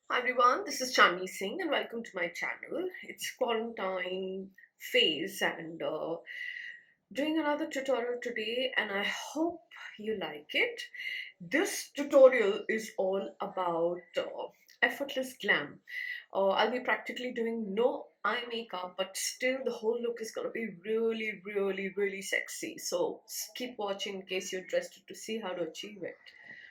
Hi everyone, this is Chandni Singh and welcome to my channel. It's quarantine phase and doing another tutorial today and I hope you like it. This tutorial is all about effortless glam. I'll be practically doing no eye makeup but still the whole look is gonna be really sexy. So keep watching in case you're interested to see how to achieve it.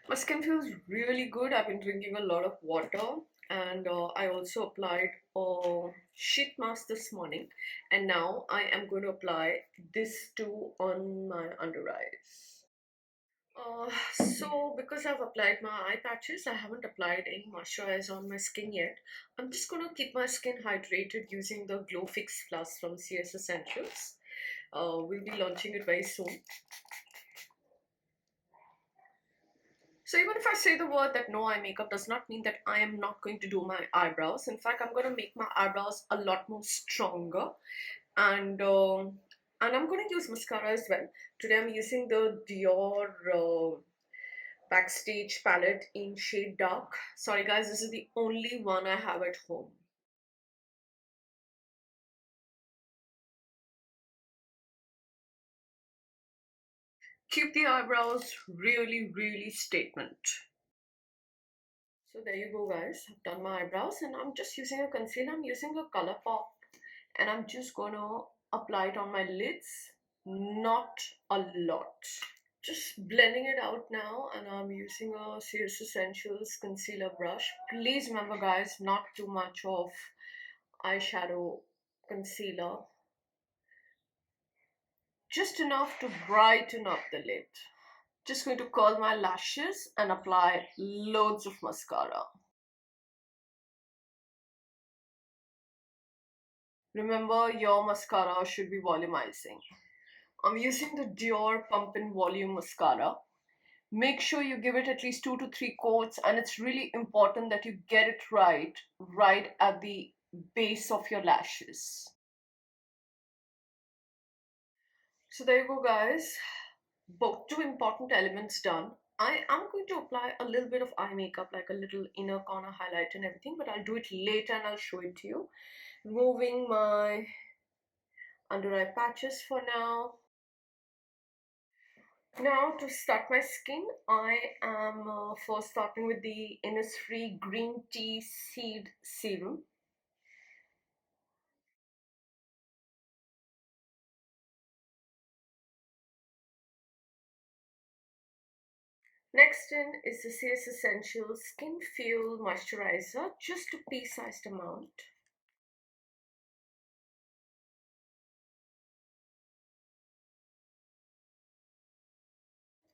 My skin feels really good. I've been drinking a lot of water and I also applied a sheet mask this morning and now I am going to apply this too on my under eyes. So because I've applied my eye patches, I haven't applied any moisturizer on my skin yet. I'm just going to keep my skin hydrated using the Glow Fix Plus from CS Essentials. We'll be launching it very soon. So even if I say the word that no eye makeup does not mean that I am not going to do my eyebrows. In fact, I'm going to make my eyebrows a lot more stronger, and I'm going to use mascara as well. Today I'm using the Dior Backstage palette in shade dark. Sorry guys, this is the only one I have at home. Keep the eyebrows really statement. So there you go guys, I've done my eyebrows and I'm just using a concealer. I'm using a color pop and I'm just gonna apply it on my lids, not a lot. Just blending it out now and I'm using a CS Essentials concealer brush. Please remember guys, not too much of eyeshadow concealer, just enough to brighten up the lid. Just going to curl my lashes and apply loads of mascara. Remember, your mascara should be volumizing. I'm using the Dior Pump and Volume Mascara. Make sure you give it at least 2 to 3 coats, and it's really important that you get it right at the base of your lashes. So there you go guys, both two important elements done. I am going to apply a little bit of eye makeup, like a little inner corner highlight and everything, but I'll do it later and I'll show it to you. Removing my under eye patches for now. Now to start my skin, I am first starting with the Innisfree Green Tea Seed Serum. Next in is the CS Essentials Skin Fuel Moisturizer, just a pea-sized amount.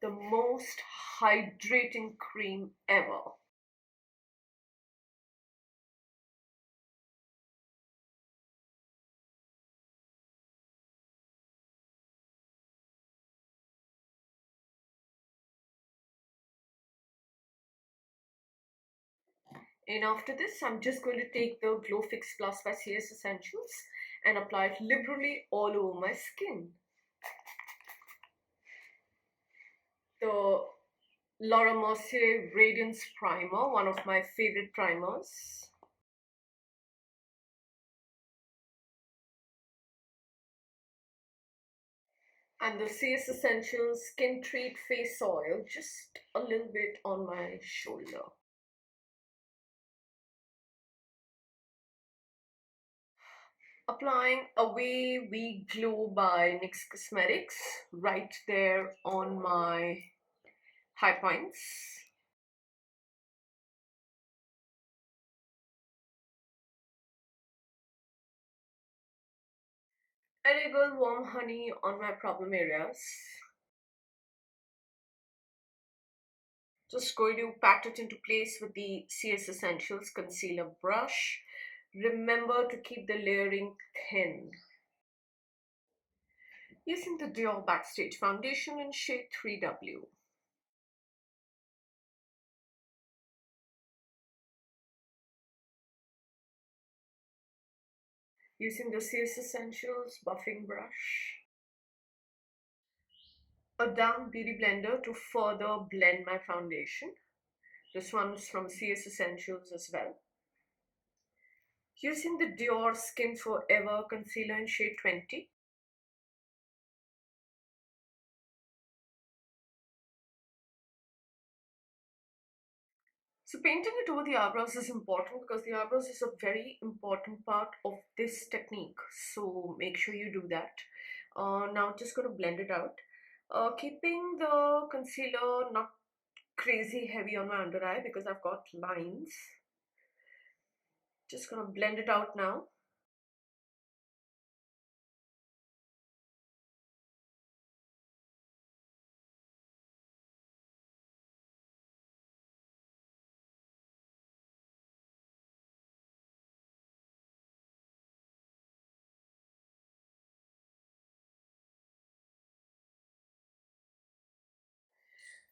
The most hydrating cream ever. And after this, I'm just going to take the Glow Fix Plus by CS Essentials and apply it liberally all over my skin. The Laura Mercier Radiance Primer, one of my favorite primers. And the CS Essentials Skin Treat Face Oil, just a little bit on my shoulder. Applying Away We Glow by NYX Cosmetics right there on my high points. Edible warm honey on my problem areas. Just going to pat it into place with the CS Essentials concealer brush. Remember to keep the layering thin. Using the Dior Backstage foundation in shade 3W. Using the CS Essentials buffing brush. A damp beauty blender to further blend my foundation. This one is from CS Essentials as well. Using the Dior Skin Forever Concealer in shade 20. So painting it over the eyebrows is important because the eyebrows is a very important part of this technique. So make sure you do that. Now just going to blend it out. Keeping the concealer not crazy heavy on my under eye because I've got lines. Just going to blend it out now.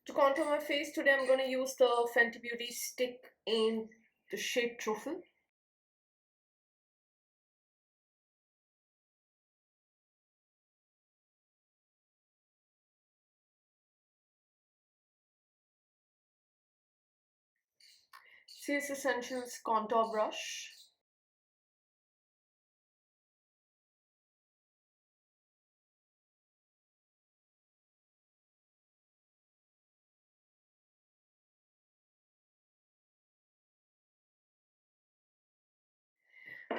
To contour my face today, I'm going to use the Fenty Beauty stick in the shade Truffle. CS Essentials contour brush.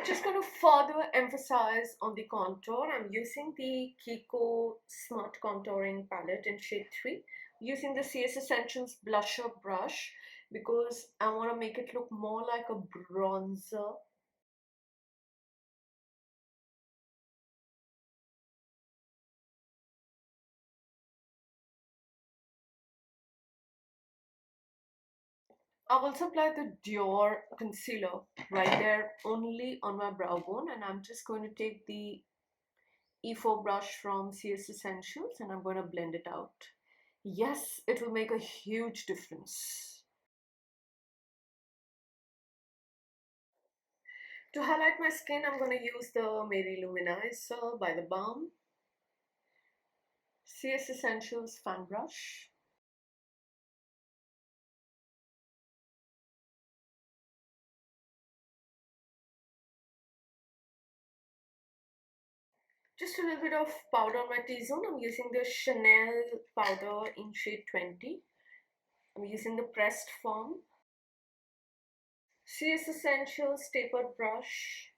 Just going to further emphasize on the contour. I'm using the Kiko Smart Contouring Palette in shade 3. Using the CS Essentials blusher brush because I want to make it look more like a bronzer. I've also applied the Dior concealer right there only on my brow bone, and I'm just going to take the E4 brush from CS Essentials and I'm going to blend it out. Yes, it will make a huge difference. To highlight my skin, I'm going to use the Mary Luminizer by the Balm, CS Essentials fan brush. Just a little bit of powder on my T-zone. I'm using the Chanel powder in shade 20. I'm using the pressed form. CS Essentials tapered brush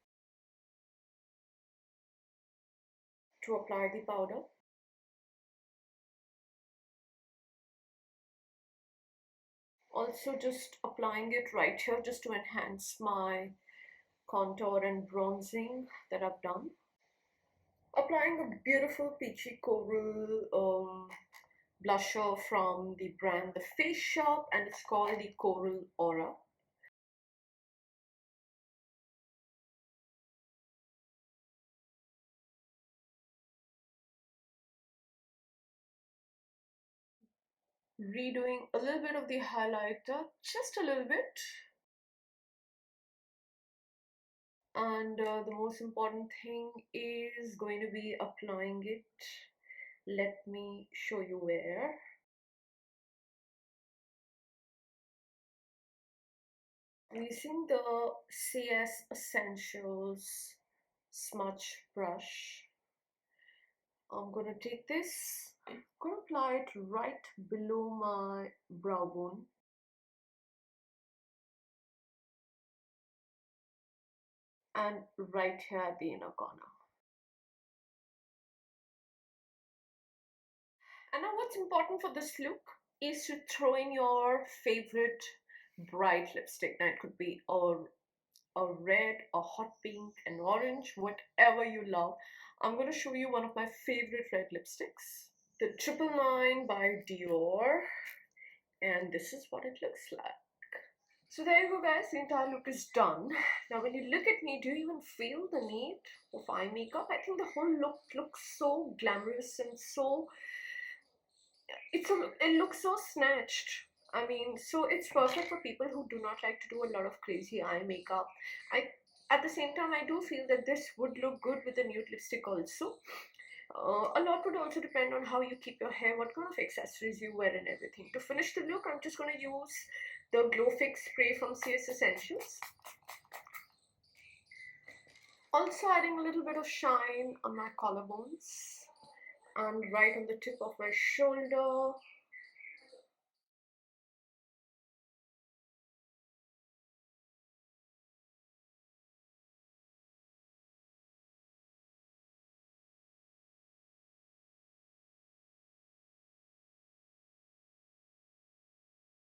to apply the powder. Also just applying it right here just to enhance my contour and bronzing that I've done. Applying a beautiful peachy coral blusher from the brand The Face Shop, and it's called the Coral Aura. Redoing a little bit of the highlighter, just a little bit. And the most important thing is going to be applying it. Let me show you where. I'm using the CS Essentials smudge brush. I'm gonna take this, I'm gonna apply it right below my brow bone. And right here at the inner corner. And now what's important for this look is to throw in your favorite bright lipstick. Now it could be a red, a hot pink, an orange, whatever you love. I'm going to show you one of my favorite red lipsticks. The 999 by Dior. And this is what it looks like. So there you go guys, the entire look is done. Now when you look at me, do you even feel the need of eye makeup? I think the whole look looks so glamorous and so, it looks so snatched. I mean, so it's perfect for people who do not like to do a lot of crazy eye makeup. At the same time, I do feel that this would look good with a nude lipstick also. A lot would also depend on how you keep your hair, what kind of accessories you wear and everything. To finish the look, I'm just going to use the Glow Fix spray from CS Essentials. Also adding a little bit of shine on my collarbones and right on the tip of my shoulder.